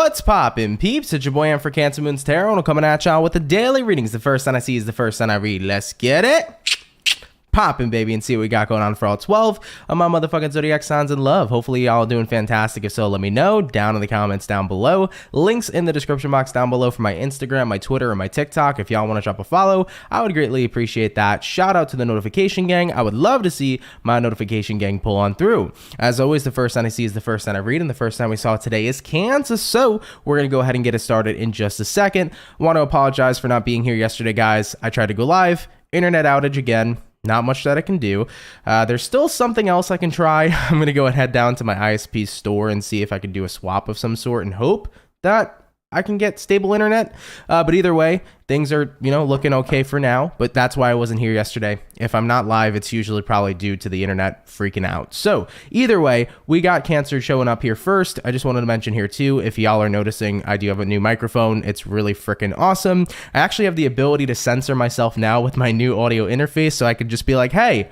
What's poppin', peeps? It's your boy Am for CancerMoonsTarot, and I'm coming at y'all with the daily readings. The first sign I see is the first sign I read. Let's get it poppin', baby, and see what we got going on for all 12 of my motherfucking zodiac signs in love. Hopefully y'all doing fantastic. If so, let me know down in the comments down below. Links in the description box down below for my Instagram, my Twitter, and my TikTok. If y'all want to drop a follow, I would greatly appreciate that. Shout out to the notification gang. I would love to see my notification gang pull on through. As always, the first sign I see is the first sign I read, and the first sign we saw today is Cancer. So we're going to go ahead and get it started in just a second. Want to apologize for not being here yesterday, guys. I tried to go live, internet outage again. Not much that I can do. There's still something else I can try. I'm going to go and head down to my ISP store and see if I can do a swap of some sort and hope that I can get stable internet. But either way, things are, looking okay for now. But that's why I wasn't here yesterday. If I'm not live, it's usually probably due to the internet freaking out. So either way, we got Cancer showing up here first. I just wanted to mention here too, if y'all are noticing, I do have a new microphone. It's really freaking awesome. I actually have the ability to censor myself now with my new audio interface. So I could just be like, hey,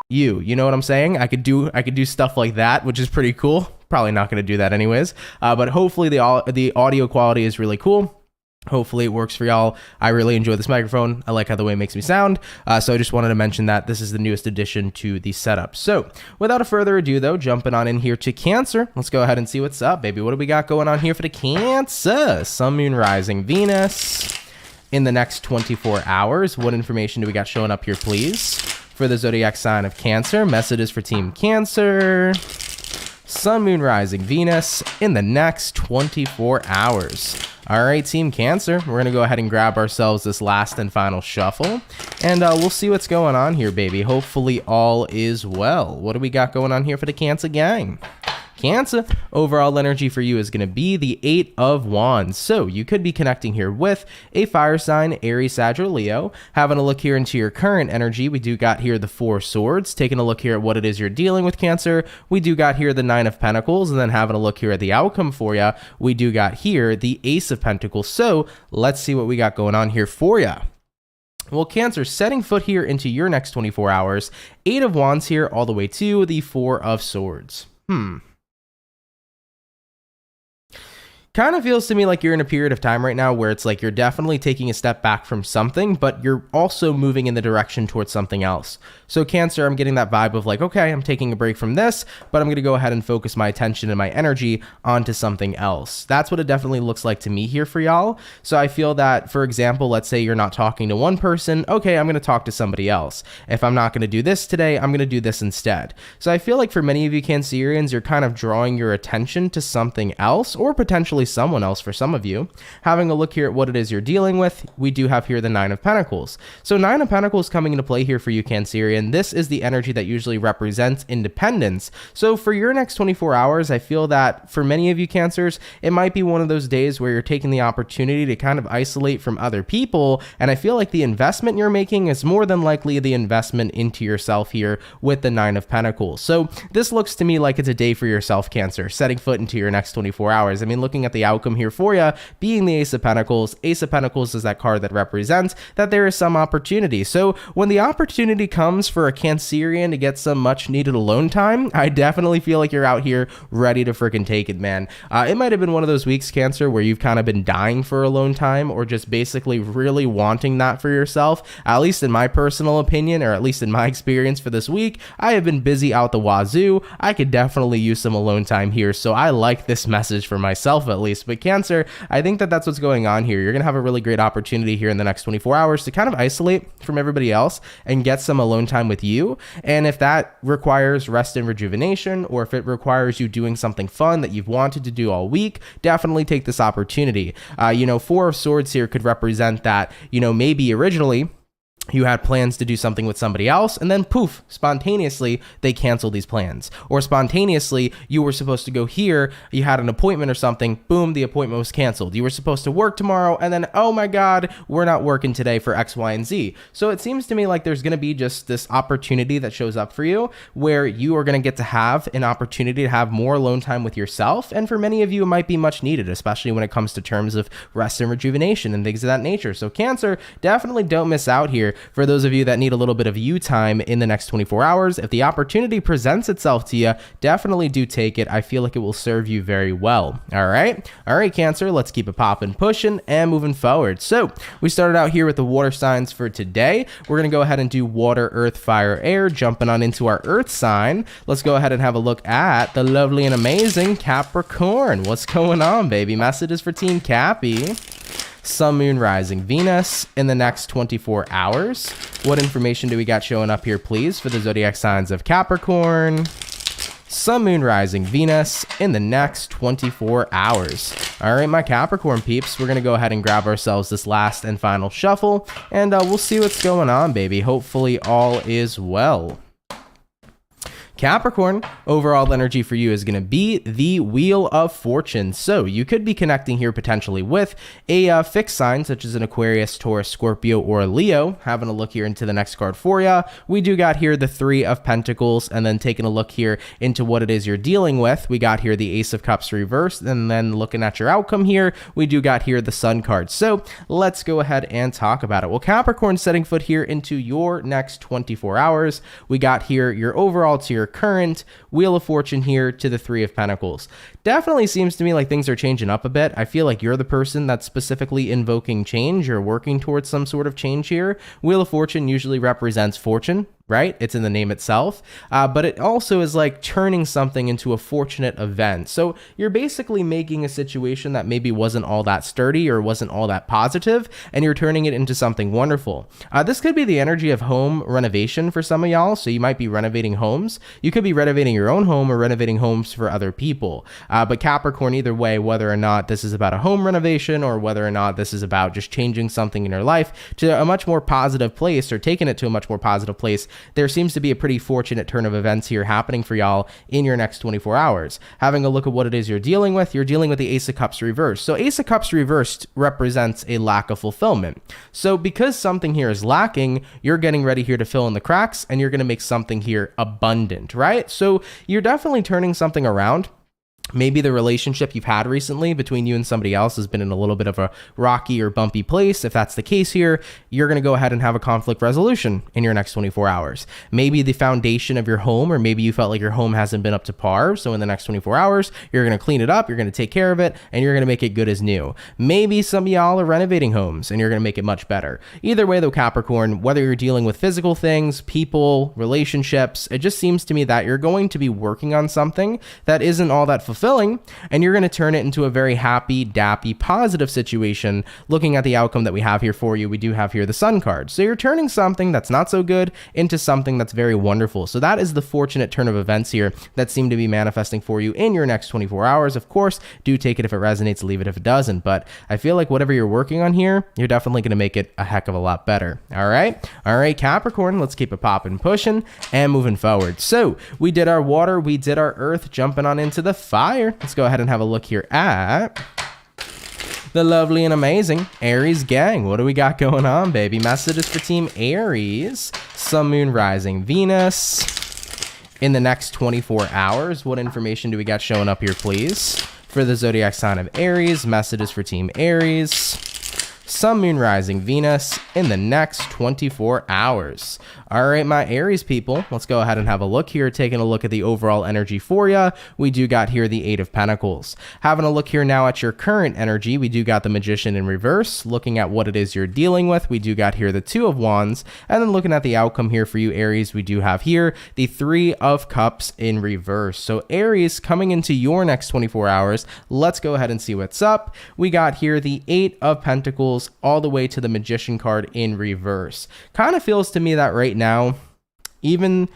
you know what I'm saying? I could do stuff like that, which is pretty cool. Probably not going to do that anyways, but hopefully the audio quality is really cool. Hopefully it works for y'all. I really enjoy this microphone. I like how the way it makes me sound. So I just wanted to mention that this is the newest addition to the setup. So without further ado though, jumping on in here to Cancer, let's go ahead and see what's up, baby. What do we got going on here for the Cancer? Sun, Moon, Rising, Venus in the next 24 hours. What information do we got showing up here, please? For the zodiac sign of Cancer, messages for Team Cancer. Sun, Moon, Rising, Venus in the next 24 hours. All right, Team Cancer, we're going to go ahead and grab ourselves this last and final shuffle, and we'll see what's going on here, baby. Hopefully all is well. What do we got going on here for the Cancer gang? Cancer, overall energy for you is going to be the 8 of Wands. So you could be connecting here with a fire sign, Aries, Sag, or Leo. Having a look here into your current energy, we do got here the 4 swords. Taking a look here at what it is you're dealing with, Cancer, we do got here the 9 of Pentacles. And then having a look here at the outcome for you, we do got here the Ace of Pentacles. So let's see what we got going on here for you. Well, Cancer, setting foot here into your next 24 hours, 8 of Wands here all the way to the 4 of Swords. Kind of feels to me like you're in a period of time right now where it's like you're definitely taking a step back from something, but you're also moving in the direction towards something else. So Cancer, I'm getting that vibe of like, okay, I'm taking a break from this, but I'm going to go ahead and focus my attention and my energy onto something else. That's what it definitely looks like to me here for y'all. So I feel that, for example, let's say you're not talking to one person. Okay, I'm going to talk to somebody else. If I'm not going to do this today, I'm going to do this instead. So I feel like for many of you Cancerians, you're kind of drawing your attention to something else, or potentially someone else for some of you. Having a look here at what it is you're dealing with, we do have here the 9 of Pentacles. So 9 of Pentacles coming into play here for you Cancerian. This is the energy that usually represents independence. So for your next 24 hours, I feel that for many of you Cancers, it might be one of those days where you're taking the opportunity to kind of isolate from other people. And I feel like the investment you're making is more than likely the investment into yourself here with the 9 of Pentacles. So this looks to me like it's a day for yourself, Cancer, setting foot into your next 24 hours. I mean, looking at the outcome here for you being the Ace of Pentacles. Ace of Pentacles is that card that represents that there is some opportunity. So when the opportunity comes for a Cancerian to get some much needed alone time, I definitely feel like you're out here ready to freaking take it, man. It might have been one of those weeks, Cancer, where you've kind of been dying for alone time, or just basically really wanting that for yourself. At least in my personal opinion, or at least in my experience for this week, I have been busy out the wazoo. I could definitely use some alone time here. So I like this message for myself at least. But Cancer, I think that that's what's going on here. You're going to have a really great opportunity here in the next 24 hours to kind of isolate from everybody else and get some alone time with you. And if that requires rest and rejuvenation, or if it requires you doing something fun that you've wanted to do all week, definitely take this opportunity. 4 of Swords here could represent that, maybe originally you had plans to do something with somebody else, and then poof, spontaneously, they canceled these plans. Or spontaneously, you were supposed to go here, you had an appointment or something, boom, the appointment was canceled. You were supposed to work tomorrow, and then, oh my God, we're not working today for X, Y, and Z. So it seems to me like there's going to be just this opportunity that shows up for you where you are going to get to have an opportunity to have more alone time with yourself. And for many of you, it might be much needed, especially when it comes to terms of rest and rejuvenation and things of that nature. So Cancer, definitely don't miss out here. Cancer. For those of you that need a little bit of you time in the next 24 hours, if the opportunity presents itself to you, definitely do take it. I feel like it will serve you very well. All right, Cancer, let's keep it popping, pushing, and moving forward. So we started out here with the water signs for today. We're going to go ahead and do water, earth, fire, air, jumping on into our earth sign. Let's go ahead and have a look at the lovely and amazing Capricorn. What's going on, baby? Messages for Team Cappy. Sun, Moon, Rising, Venus in the next 24 hours. What information do we got showing up here, please, for the zodiac signs of Capricorn? Sun, Moon, Rising, Venus in the next 24 hours. All right, my Capricorn peeps, we're going to go ahead and grab ourselves this last and final shuffle, and we'll see what's going on, baby. Hopefully all is well. Capricorn, overall energy for you is going to be the Wheel of Fortune. So you could be connecting here potentially with a fixed sign such as an Aquarius, Taurus, Scorpio, or Leo. Having a look here into the next card for you, we do got here the Three of Pentacles, and then taking a look here into what it is you're dealing with, we got here the Ace of Cups reversed, and then looking at your outcome here, we do got here the Sun card. So let's go ahead and talk about it. Well, Capricorn, setting foot here into your next 24 hours, we got here your overall to your current Wheel of Fortune here to the Three of Pentacles. Definitely seems to me like things are changing up a bit. I feel like you're the person that's specifically invoking change or working towards some sort of change here. Wheel of Fortune usually represents fortune, right? It's in the name itself, but it also is like turning something into a fortunate event. So you're basically making a situation that maybe wasn't all that sturdy or wasn't all that positive, and you're turning it into something wonderful. This could be the energy of home renovation for some of y'all. So you might be renovating homes. You could be renovating your own home or renovating homes for other people. But Capricorn, either way, whether or not this is about a home renovation or whether or not this is about just changing something in your life to a much more positive place or taking it to a much more positive place, there seems to be a pretty fortunate turn of events here happening for y'all in your next 24 hours. Having a look at what it is you're dealing with the Ace of Cups reversed. So Ace of Cups reversed represents a lack of fulfillment. So because something here is lacking, you're getting ready here to fill in the cracks, and you're going to make something here abundant, right? So you're definitely turning something around. Maybe the relationship you've had recently between you and somebody else has been in a little bit of a rocky or bumpy place. If that's the case here, you're going to go ahead and have a conflict resolution in your next 24 hours. Maybe the foundation of your home, or maybe you felt like your home hasn't been up to par. So in the next 24 hours, you're going to clean it up, you're going to take care of it, and you're going to make it good as new. Maybe some of y'all are renovating homes and you're going to make it much better. Either way though, Capricorn, whether you're dealing with physical things, people, relationships, it just seems to me that you're going to be working on something that isn't all that fulfilling, and you're going to turn it into a very happy, dappy, positive situation. Looking at the outcome that we have here for you, we do have here the Sun card. So you're turning something that's not so good into something that's very wonderful. So that is the fortunate turn of events here that seem to be manifesting for you in your next 24 hours. Of course, do take it if it resonates, leave it if it doesn't. But I feel like whatever you're working on here, you're definitely going to make it a heck of a lot better. All right, Capricorn, let's keep it popping, pushing, and moving forward. So we did our water, we did our earth, jumping on into the fire. Let's go ahead and have a look here at the lovely and amazing Aries gang. What do we got going on, baby? Messages for Team Aries. Sun, Moon, Rising, Venus in the next 24 hours. What information do we got showing up here, please? For the zodiac sign of Aries, messages for Team Aries. Sun, Moon, Rising, Venus in the next 24 hours. All right, my Aries people, let's go ahead and have a look here, taking a look at the overall energy for you. We do got here the Eight of Pentacles. Having a look here now at your current energy, we do got the Magician in reverse. Looking at what it is you're dealing with, we do got here the Two of Wands. And then looking at the outcome here for you, Aries, we do have here the Three of Cups in reverse. So Aries, coming into your next 24 hours, let's go ahead and see what's up. We got here the Eight of Pentacles all the way to the Magician card in reverse. Kind of feels to me that right now, even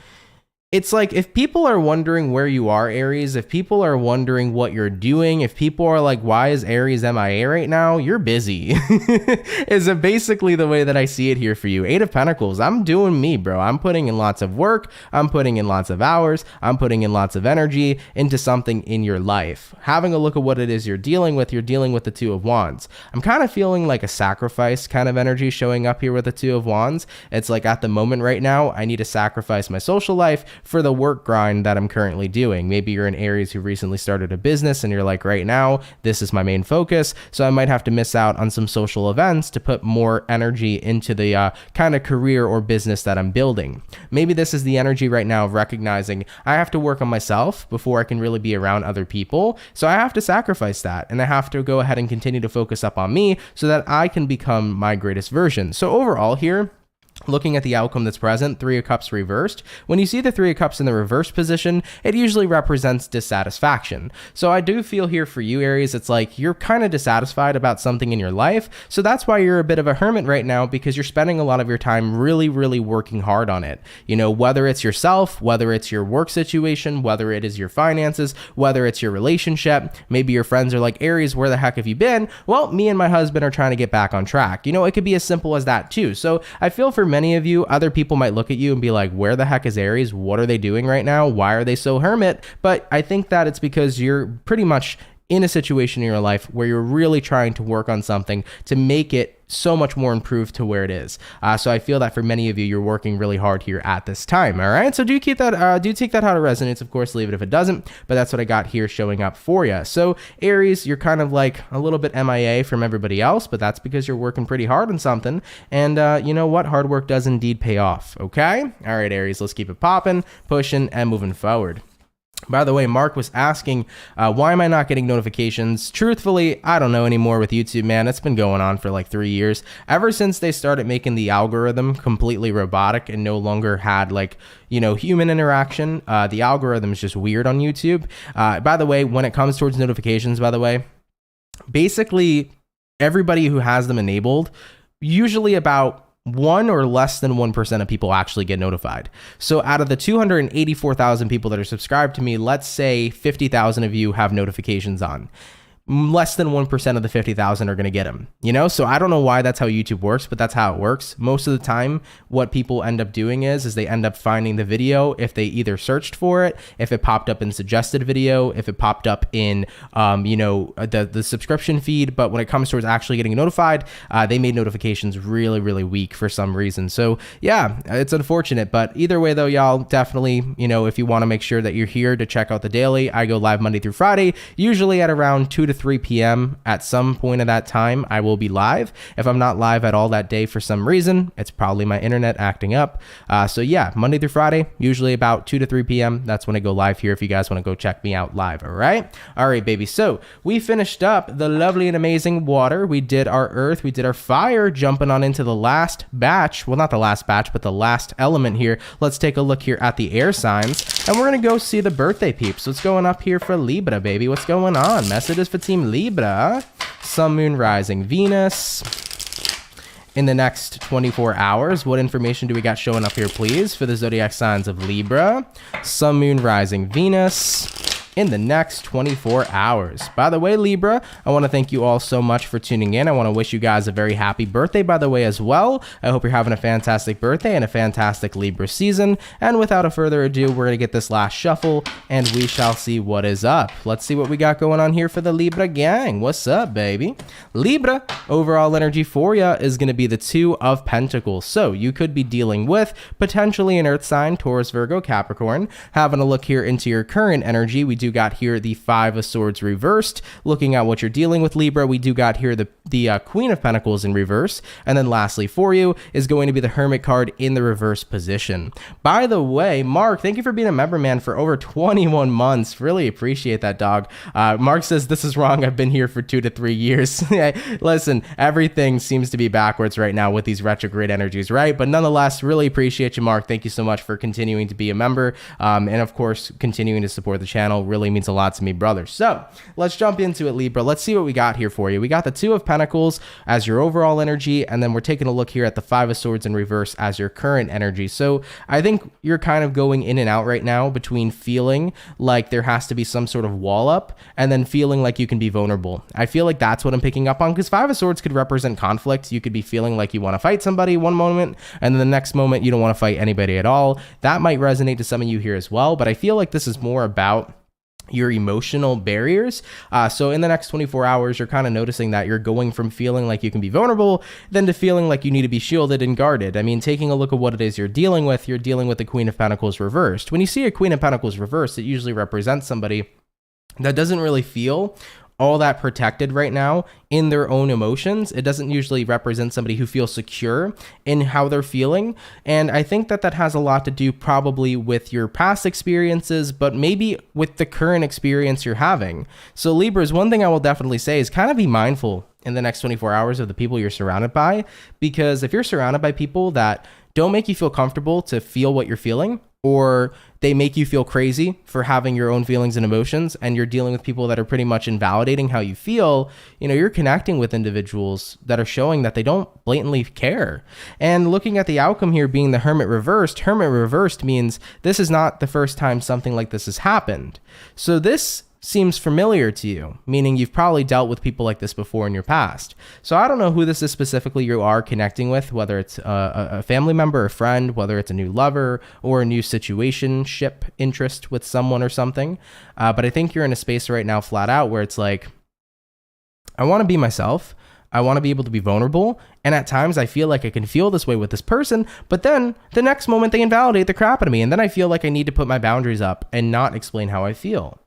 it's like if people are wondering where you are, Aries, if people are wondering what you're doing, if people are like, why is Aries MIA right now? You're busy. Is it basically the way that I see it here for you? Eight of Pentacles, I'm doing me, bro. I'm putting in lots of work. I'm putting in lots of hours. I'm putting in lots of energy into something in your life. Having a look at what it is you're dealing with the Two of Wands. I'm kind of feeling like a sacrifice kind of energy showing up here with the Two of Wands. It's like at the moment right now, I need to sacrifice my social life for the work grind that I'm currently doing. Maybe you're an Aries who recently started a business and you're like, right now, this is my main focus. So I might have to miss out on some social events to put more energy into the kind of career or business that I'm building. Maybe this is the energy right now of recognizing I have to work on myself before I can really be around other people. So I have to sacrifice that, and I have to go ahead and continue to focus up on me so that I can become my greatest version. So overall here, looking at the outcome that's present, Three of Cups reversed. When you see the Three of Cups in the reverse position, it usually represents dissatisfaction. So I do feel here for you, Aries, it's like you're kind of dissatisfied about something in your life. So that's why you're a bit of a hermit right now, because you're spending a lot of your time really, really working hard on it. You know, whether it's yourself, whether it's your work situation, whether it is your finances, whether it's your relationship. Maybe your friends are like, Aries, where the heck have you been? Well, me and my husband are trying to get back on track. You know, it could be as simple as that too. So I feel for many of you, other people might look at you and be like, where the heck is Aries? What are they doing right now? Why are they so hermit? But I think that it's because you're pretty much in a situation in your life where you're really trying to work on something to make it so much more improved to where it is. So I feel that for many of you, you're working really hard here at this time. All right. So do keep that, do take that how it resonates. Of course, leave it if it doesn't, but that's what I got here showing up for you. So Aries, you're kind of like a little bit MIA from everybody else, but that's because you're working pretty hard on something. And you know what? Hard work does indeed pay off. Okay. All right, Aries, let's keep it popping, pushing, and moving forward. By the way, Mark was asking, why am I not getting notifications? Truthfully, I don't know anymore with YouTube, man. It's been going on for like 3 years. Ever since they started making the algorithm completely robotic and no longer had like, you know, human interaction, the algorithm is just weird on YouTube. By the way, when it comes towards notifications, by the way, basically everybody who has them enabled, usually about 1 or less than 1% of people actually get notified. So out of the 284,000 people that are subscribed to me, let's say 50,000 of you have notifications on. Less than 1% of the 50,000 are going to get them, you know? So I don't know why that's how YouTube works, but that's how it works. Most of the time, what people end up doing is they end up finding the video if they either searched for it, if it popped up in suggested video, if it popped up in, you know, the subscription feed. But when it comes towards actually getting notified, they made notifications really, really weak for some reason. So yeah, it's unfortunate, but either way though, y'all definitely, you know, if you want to make sure that you're here to check out the daily, I go live Monday through Friday, usually at around 2 to 3 p.m. At some point of that time, I will be live. If I'm not live at all that day for some reason, it's probably my internet acting up. So yeah, Monday through Friday, usually about 2 to 3 p.m. That's when I go live here if you guys want to go check me out live, all right? All right, baby. So we finished up the lovely and amazing water. We did our earth. We did our fire, jumping on into the last batch. Well, not the last batch, but the last element here. Let's take a look here at the air signs, and we're going to go see the birthday peeps. What's going up here for Libra, baby? What's going on? Messages for Team Libra. Sun, Moon, Rising, Venus. In the next 24 hours, what information do we got showing up here, please, for the zodiac signs of Libra? Sun, Moon, Rising, Venus. In the next 24 hours. By the way, Libra, I want to thank you all so much for tuning in. I want to wish you guys a very happy birthday, by the way, as well. I hope you're having a fantastic birthday and a fantastic Libra season. And without further ado, we're going to get this last shuffle and we shall see what is up. Let's see what we got going on here for the Libra gang. What's up, baby? Libra, overall energy for you is going to be the Two of Pentacles. So you could be dealing with potentially an earth sign, Taurus, Virgo, Capricorn. Having a look here into your current energy, we do got here the Five of Swords reversed. Looking at what you're dealing with, Libra, we do got here the Queen of Pentacles in reverse. And then lastly for you is going to be the Hermit card in the reverse position. By the way, Mark, thank you for being a member, man, for over 21 months. Really appreciate that, dog. Mark says, this is wrong. I've been here for 2 to 3 years. Listen, everything seems to be backwards right now with these retrograde energies, right? But nonetheless, really appreciate you, Mark. Thank you so much for continuing to be a member. And of course, continuing to support the channel. Really means a lot to me, brother. So let's jump into it, Libra. Let's see what we got here for you. We got the Two of Pentacles as your overall energy, and then we're taking a look here at the Five of Swords in reverse as your current energy. So I think you're kind of going in and out right now between feeling like there has to be some sort of wall up and then feeling like you can be vulnerable. I feel like that's what I'm picking up on, because Five of Swords could represent conflict. You could be feeling like you want to fight somebody one moment, and then the next moment you don't want to fight anybody at all. That might resonate to some of you here as well, but I feel like this is more about your emotional barriers. So in the next 24 hours, you're kind of noticing that you're going from feeling like you can be vulnerable then to feeling like you need to be shielded and guarded. I mean, taking a look at what it is you're dealing with the Queen of Pentacles reversed. When you see a Queen of Pentacles reversed, it usually represents somebody that doesn't really feel all that protected right now in their own emotions. It doesn't usually represent somebody who feels secure in how they're feeling. And I think that that has a lot to do probably with your past experiences, but maybe with the current experience you're having. So Libras, one thing I will definitely say is kind of be mindful in the next 24 hours of the people you're surrounded by, because if you're surrounded by people that don't make you feel comfortable to feel what you're feeling, or they make you feel crazy for having your own feelings and emotions, and you're dealing with people that are pretty much invalidating how you feel, you know, you're connecting with individuals that are showing that they don't blatantly care. And looking at the outcome here being the Hermit reversed means this is not the first time something like this has happened. So this seems familiar to you, meaning you've probably dealt with people like this before in your past. So I don't know who this is specifically you are connecting with, whether it's a family member, a friend, whether it's a new lover or a new situationship interest with someone or something. But I think you're in a space right now flat out where it's like, I want to be myself. I want to be able to be vulnerable. And at times I feel like I can feel this way with this person, but then the next moment they invalidate the crap out of me. And then I feel like I need to put my boundaries up and not explain how I feel.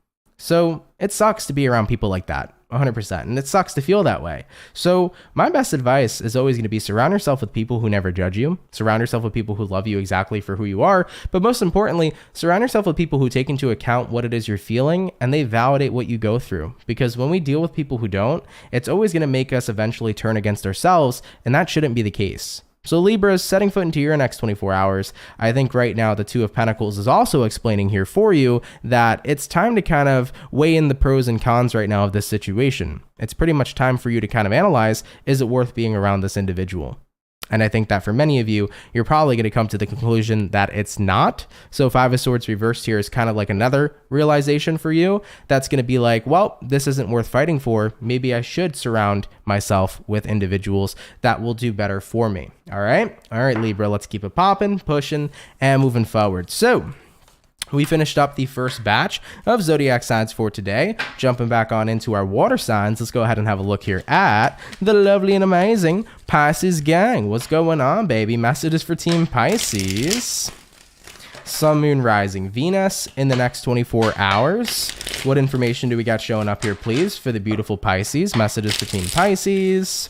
So it sucks to be around people like that, 100%. And it sucks to feel that way. So my best advice is always going to be surround yourself with people who never judge you. Surround yourself with people who love you exactly for who you are. But most importantly, surround yourself with people who take into account what it is you're feeling and they validate what you go through. Because when we deal with people who don't, it's always going to make us eventually turn against ourselves. And that shouldn't be the case. So Libras, setting foot into your next 24 hours, I think right now the Two of Pentacles is also explaining here for you that it's time to kind of weigh in the pros and cons right now of this situation. It's pretty much time for you to kind of analyze, is it worth being around this individual? And I think that for many of you, you're probably going to come to the conclusion that it's not. So Five of Swords reversed here is kind of like another realization for you. That's going to be like, well, this isn't worth fighting for. Maybe I should surround myself with individuals that will do better for me. All right, Libra, let's keep it popping, pushing, and moving forward. So we finished up the first batch of zodiac signs for today. Jumping back on into our water signs, let's go ahead and have a look here at the lovely and amazing Pisces gang. What's going on, baby? Messages for Team Pisces. Sun, Moon, Rising, Venus in the next 24 hours. What information do we got showing up here, please, for the beautiful Pisces? Messages for Team Pisces.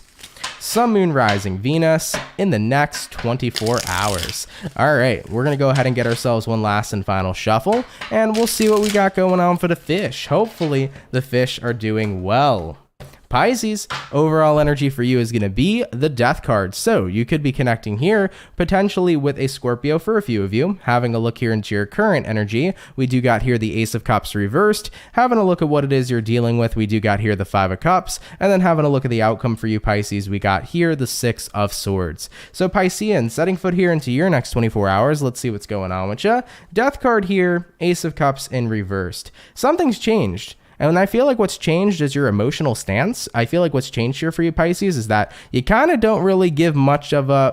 Sun, Moon, Rising, Venus in the next 24 hours. All right, we're going to go ahead and get ourselves one last and final shuffle, and we'll see what we got going on for the fish. Hopefully, the fish are doing well. Pisces, overall energy for you is going to be the Death card. So you could be connecting here potentially with a Scorpio for a few of you. Having a look here into your current energy, we do got here the Ace of Cups reversed. Having a look at what it is you're dealing with, we do got here the Five of Cups. And then having a look at the outcome for you, Pisces, we got here the Six of Swords. So Piscean, setting foot here into your next 24 hours. Let's see what's going on with you. Death card here, Ace of Cups in reversed. Something's changed. And I feel like what's changed is your emotional stance. I feel like what's changed here for you, Pisces, is that you kind of don't really give much of a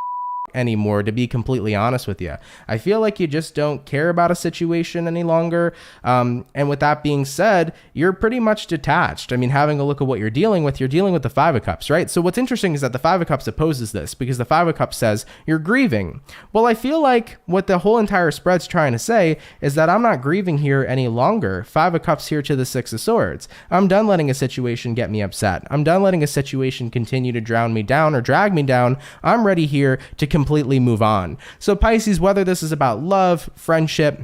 anymore, to be completely honest with you. I feel like you just don't care about a situation any longer. And with that being said, you're pretty much detached. I mean, having a look at what you're dealing with the Five of Cups, right? So what's interesting is that the Five of Cups opposes this because the Five of Cups says you're grieving. Well, I feel like what the whole entire spread's trying to say is that I'm not grieving here any longer. Five of Cups here to the Six of Swords. I'm done letting a situation get me upset. I'm done letting a situation continue to drown me down or drag me down. I'm ready here to completely move on. So Pisces, whether this is about love, friendship,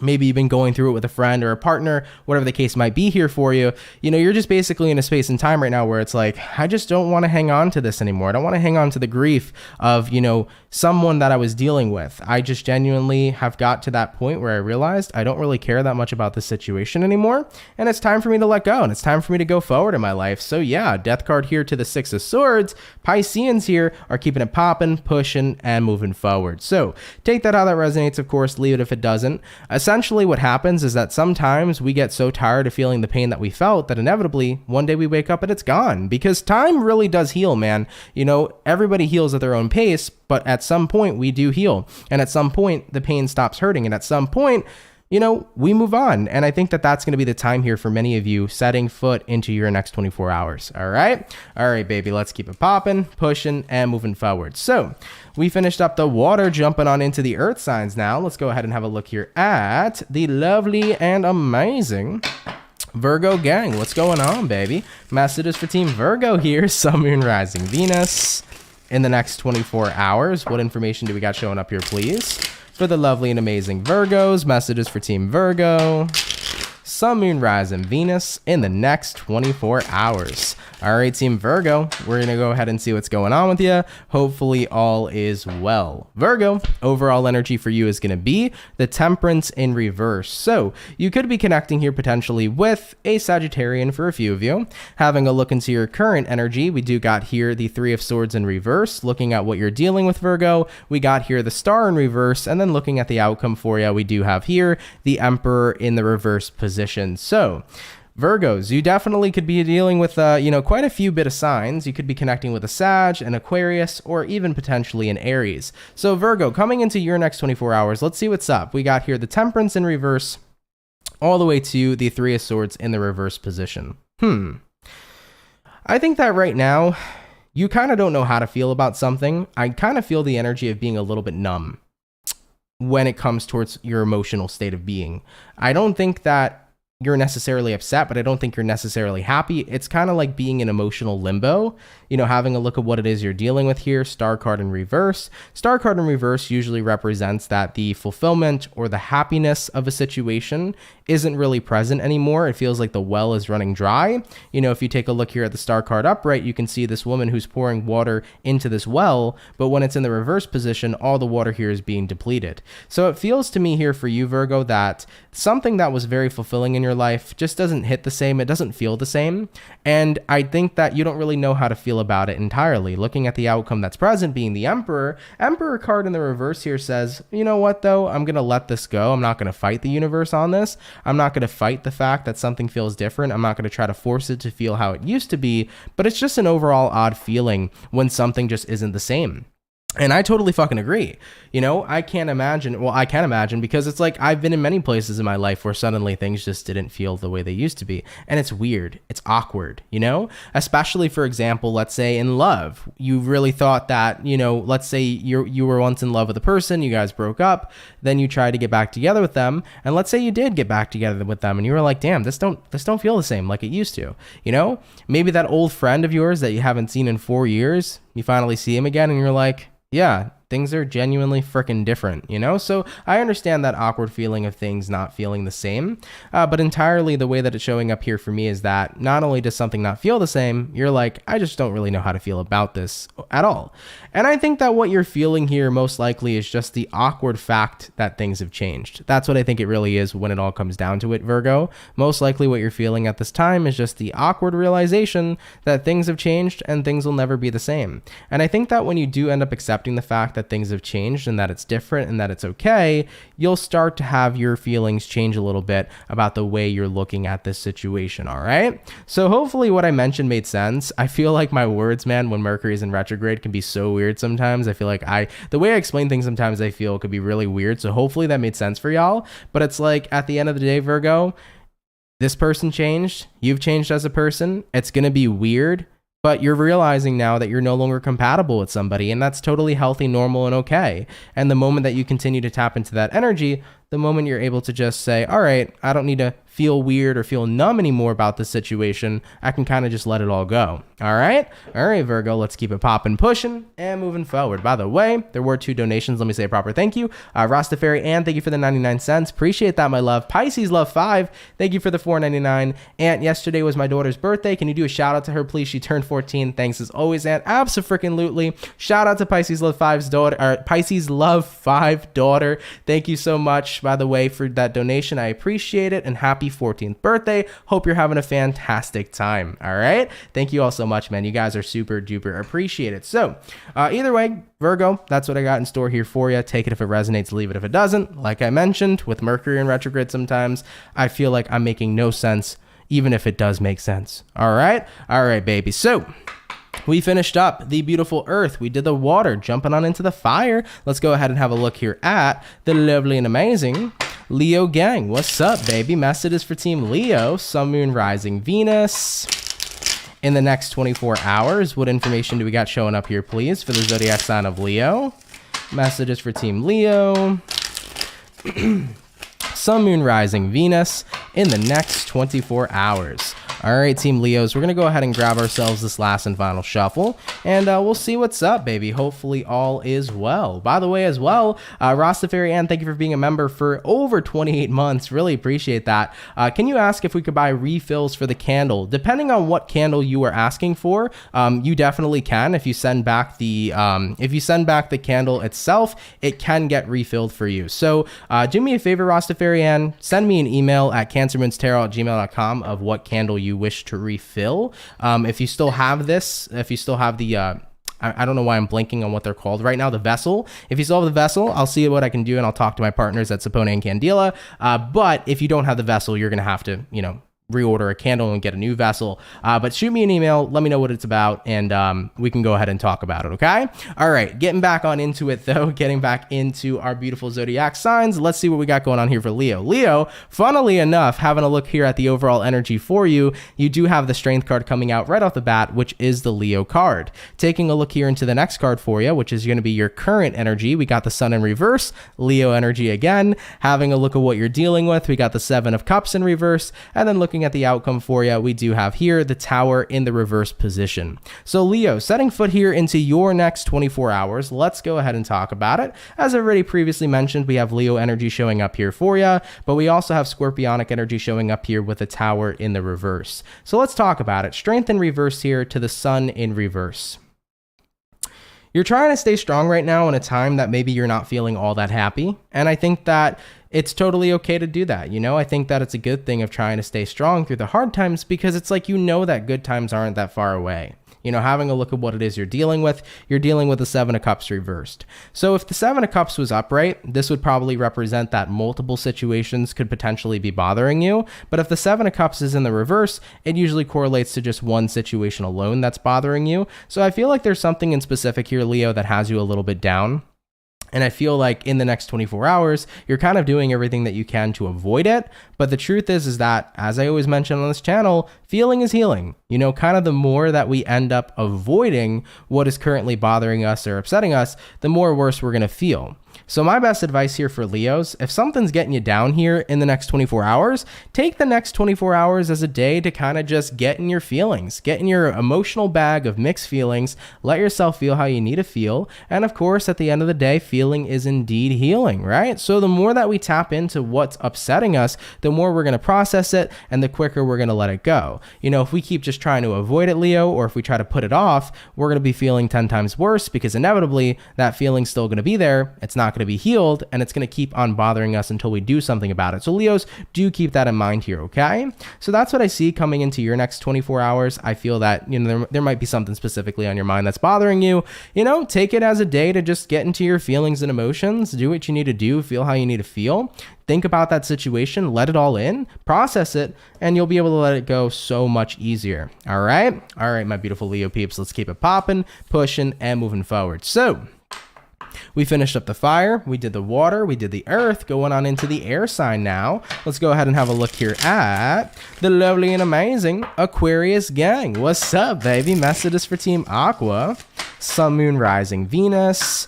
maybe you've been going through it with a friend or a partner, whatever the case might be here for you, you know, you're just basically in a space and time right now where it's like, I just don't want to hang on to this anymore. I don't want to hang on to the grief of, you know, someone that I was dealing with. I just genuinely have got to that point where I realized I don't really care that much about this situation anymore. And it's time for me to let go and it's time for me to go forward in my life. So yeah, Death card here to the Six of Swords. Pisceans here are keeping it popping, pushing, and moving forward. So take that how that resonates, of course, leave it if it doesn't. Essentially what happens is that sometimes we get so tired of feeling the pain that we felt that inevitably one day we wake up and it's gone, because time really does heal, man. You know, everybody heals at their own pace, but at some point we do heal, and at some point the pain stops hurting, and at some point we move on. And I think that that's going to be the time here for many of you setting foot into your next 24 hours. All right, baby, let's keep it popping, pushing, and moving forward. So we finished up the water, jumping on into the earth signs now. Let's go ahead and have a look here at the lovely and amazing Virgo gang. What's going on, baby? Messages for Team Virgo here. Sun, Moon, Rising, Venus in the next 24 hours. What information do we got showing up here, please? For the lovely and amazing Virgos, messages for Team Virgo. Sun, Moon, Rising, Venus in the next 24 hours. All right, Team Virgo, we're going to go ahead and see what's going on with you. Hopefully all is well. Virgo, overall energy for you is going to be the Temperance in reverse. So you could be connecting here potentially with a Sagittarian for a few of you. Having a look into your current energy, we do got here the Three of Swords in reverse. Looking at what you're dealing with, Virgo, we got here the Star in reverse. And then looking at the outcome for you, we do have here the Emperor in the reverse position. So Virgos, you definitely could be dealing with, quite a few bit of signs. You could be connecting with a Sag, an Aquarius, or even potentially an Aries. So Virgo, coming into your next 24 hours, let's see what's up. We got here the Temperance in reverse all the way to the Three of Swords in the reverse position. I think that right now, you kind of don't know how to feel about something. I kind of feel the energy of being a little bit numb when it comes towards your emotional state of being. I don't think that you're necessarily upset, but I don't think you're necessarily happy. It's kind of like being in emotional limbo, having a look at what it is you're dealing with here. Star card in reverse. Star card in reverse usually represents that the fulfillment or the happiness of a situation isn't really present anymore. It feels like the well is running dry. If you take a look here at the star card upright, you can see this woman who's pouring water into this well, but when it's in the reverse position, all the water here is being depleted. So it feels to me here for you, Virgo, that something that was very fulfilling in your life just doesn't hit the same. It doesn't feel the same. And I think that you don't really know how to feel about it entirely. Looking at the outcome that's present being the Emperor card in the reverse here says, you know what though, I'm going to let this go. I'm not going to fight the universe on this. I'm not going to fight the fact that something feels different. I'm not going to try to force it to feel how it used to be, but it's just an overall odd feeling when something just isn't the same. And I totally fucking agree. I can't imagine. Well, I can imagine because it's like I've been in many places in my life where suddenly things just didn't feel the way they used to be. And it's weird. It's awkward, especially, for example, let's say in love, you really thought that, let's say you were once in love with a person, you guys broke up, then you tried to get back together with them. And let's say you did get back together with them and you were like, damn, this don't feel the same like it used to, maybe that old friend of yours that you haven't seen in 4 years, you finally see him again and you're like, yeah, things are genuinely freaking different, So I understand that awkward feeling of things not feeling the same, but entirely the way that it's showing up here for me is that not only does something not feel the same, you're like, I just don't really know how to feel about this at all. And I think that what you're feeling here most likely is just the awkward fact that things have changed. That's what I think it really is when it all comes down to it, Virgo. Most likely what you're feeling at this time is just the awkward realization that things have changed and things will never be the same. And I think that when you do end up accepting the fact that things have changed and that it's different and that it's okay, you'll start to have your feelings change a little bit about the way you're looking at this situation, all right? So hopefully what I mentioned made sense. I feel like my words, man, when Mercury's in retrograde can be so weird sometimes. I feel like the way I explain things sometimes I feel could be really weird. So hopefully that made sense for y'all. But it's like at the end of the day, Virgo, this person changed. You've changed as a person. It's going to be weird. But you're realizing now that you're no longer compatible with somebody, and that's totally healthy, normal, and okay. And the moment that you continue to tap into that energy, the moment you're able to just say, all right, I don't need to feel weird or feel numb anymore about this situation, I can kind of just let it all go. All right, Virgo, let's keep it popping, pushing, and moving forward. By the way, there were 2 donations. Let me say a proper thank you. Rastafari, and thank you for the 99 cents. Appreciate that, my love. Pisces Love 5, thank you for the $4.99. And yesterday was my daughter's birthday. Can you do a shout out to her, please? She turned 14. Thanks as always, Aunt. Abso-freaking-lutely. Shout out to Pisces Love 5's daughter, or Pisces Love 5 daughter. Thank you so much, by the way, for that donation. I appreciate it, and happy 14th birthday. Hope you're having a fantastic time. All right, thank you all so much, man. You guys are super duper appreciated. So either way, Virgo, that's what I got in store here for you. Take it if it resonates, leave it if it doesn't. Like I mentioned, with Mercury in retrograde, sometimes I feel like I'm making no sense, even if it does make sense. All right, baby. So we finished up the beautiful earth. We did the water, jumping on into the fire. Let's go ahead and have a look here at the lovely and amazing Leo gang, what's up, baby? Messages for Team Leo, Sun, Moon, Rising, Venus. In the next 24 hours, what information do we got showing up here, please, for the zodiac sign of Leo? Messages for Team Leo. Sun, Moon, Rising, Venus in the next 24 hours. All right, Team Leos, we're going to go ahead and grab ourselves this last and final shuffle, and we'll see what's up, baby. Hopefully all is well. By the way, as well, Rastafari Ann, thank you for being a member for over 28 months. Really appreciate that. Can you ask if we could buy refills for the candle? Depending on what candle you are asking for, you definitely can. If you send back the candle itself, it can get refilled for you. So do me a favor, Rastafari Ann, send me an email at CancerMoonsTarot@gmail.com of what candle you wish to refill. If you still have this, if you still have the I don't know why I'm blanking on what they're called right now, the vessel. If you still have the vessel, I'll see what I can do, and I'll talk to my partners at Sapone and Candela. But if you don't have the vessel, you're gonna have to, reorder a candle and get a new vessel. But shoot me an email, let me know what it's about, and we can go ahead and talk about it, okay? All right, getting back on into it though, getting back into our beautiful zodiac signs. Let's see what we got going on here for Leo. Leo, funnily enough, having a look here at the overall energy for you, you do have the Strength card coming out right off the bat, which is the Leo card. Taking a look here into the next card for you, which is going to be your current energy, we got the Sun in reverse, Leo energy again. Having a look at what you're dealing with, we got the Seven of Cups in reverse, and then looking at the outcome for you, we do have here the Tower in the reverse position. So Leo, setting foot here into your next 24 hours, let's go ahead and talk about it. As I already previously mentioned, we have Leo energy showing up here for you, but we also have Scorpionic energy showing up here with the Tower in the reverse. So let's talk about it. Strength in reverse here to the Sun in reverse. You're trying to stay strong right now in a time that maybe you're not feeling all that happy. And I think that it's totally okay to do that. I think that it's a good thing of trying to stay strong through the hard times, because it's like, that good times aren't that far away. Having a look at what it is you're dealing with the Seven of Cups reversed. So if the Seven of Cups was upright, this would probably represent that multiple situations could potentially be bothering you. But if the Seven of Cups is in the reverse, it usually correlates to just one situation alone that's bothering you. So I feel like there's something in specific here, Leo, that has you a little bit down. And I feel like in the next 24 hours, you're kind of doing everything that you can to avoid it. But the truth is that, as I always mention on this channel, feeling is healing. Kind of the more that we end up avoiding what is currently bothering us or upsetting us, the more worse we're going to feel. So my best advice here for Leos, if something's getting you down here in the next 24 hours, take the next 24 hours as a day to kind of just get in your feelings, get in your emotional bag of mixed feelings, let yourself feel how you need to feel. And of course, at the end of the day, feeling is indeed healing, right? So the more that we tap into what's upsetting us, the more we're going to process it, and the quicker we're going to let it go. If we keep just trying to avoid it, Leo, or if we try to put it off, we're going to be feeling 10 times worse, because inevitably that feeling's still going to be there. It's not going to be healed, and it's going to keep on bothering us until we do something about it. So Leos, do keep that in mind here, okay? So that's what I see coming into your next 24 hours. I feel that, there might be something specifically on your mind that's bothering you. Take it as a day to just get into your feelings and emotions, do what you need to do, feel how you need to feel. Think about that situation, let it all in, process it, and you'll be able to let it go so much easier. All right, my beautiful Leo peeps, let's keep it popping, pushing, and moving forward. So we finished up the fire, we did the water, we did the earth, going on into the air sign now. Let's go ahead and have a look here at the lovely and amazing Aquarius gang. What's up, baby? Messages for Team Aqua, Sun, Moon, Rising, Venus.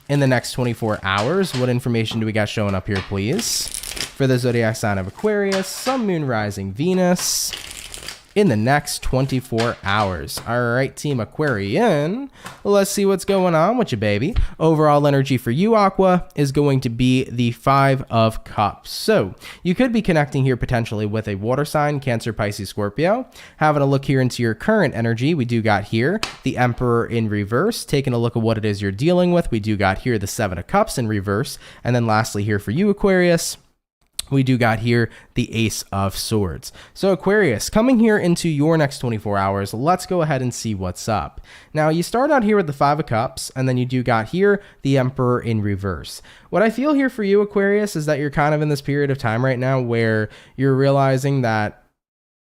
In the next 24 hours, what information do we got showing up here, please? For the zodiac sign of Aquarius, Sun, Moon, Rising, Venus. In the next 24 hours. All right, Team Aquarian, let's see what's going on with you, baby. Overall energy for you, Aqua, is going to be the Five of Cups. So you could be connecting here potentially with a water sign, Cancer, Pisces, Scorpio. Having a look here into your current energy, we do got here the Emperor in reverse. Taking a look at what it is you're dealing with, we do got here the Seven of Cups in reverse. And then lastly here for you, Aquarius, we do got here the Ace of Swords. So Aquarius, coming here into your next 24 hours, let's go ahead and see what's up. Now, you start out here with the Five of Cups, and then you do got here the Emperor in reverse. What I feel here for you, Aquarius, is that you're kind of in this period of time right now where you're realizing that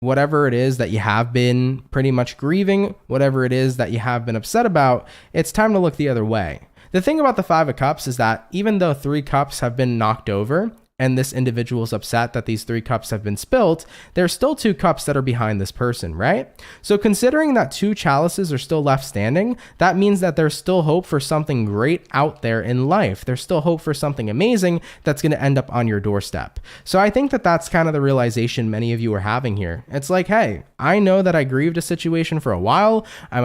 whatever it is that you have been pretty much grieving, whatever it is that you have been upset about, it's time to look the other way. The thing about the Five of Cups is that even though 3 cups have been knocked over, and this individual is upset that these 3 cups have been spilt, there's still 2 cups that are behind this person, right? So considering that 2 chalices are still left standing, that means that there's still hope for something great out there in life. There's still hope for something amazing that's going to end up on your doorstep. So I think that that's kind of the realization many of you are having here. It's like, hey, I know that I grieved a situation for a while. I've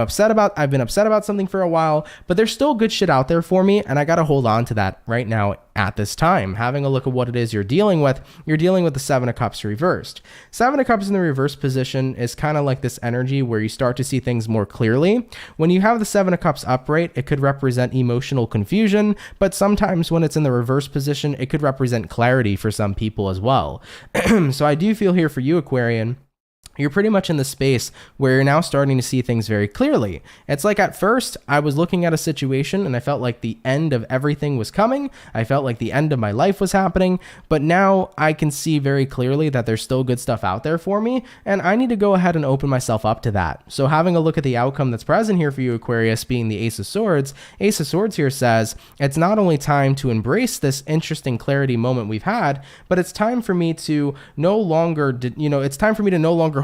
been upset about something for a while, but there's still good shit out there for me, and I got to hold on to that right now at this time. Having a look at what it is you're dealing with the Seven of Cups reversed. Seven of Cups in the reverse position is kind of like this energy where you start to see things more clearly. When you have the Seven of Cups upright, it could represent emotional confusion, but sometimes when it's in the reverse position, it could represent clarity for some people as well. So I do feel here for you, Aquarian, you're pretty much in the space where you're now starting to see things very clearly. It's like at first I was looking at a situation and I felt like the end of everything was coming. I felt like the end of my life was happening, but now I can see very clearly that there's still good stuff out there for me, and I need to go ahead and open myself up to that. So having a look at the outcome that's present here for you, Aquarius, being the Ace of Swords here says it's not only time to embrace this interesting clarity moment we've had, but it's time for me to no longer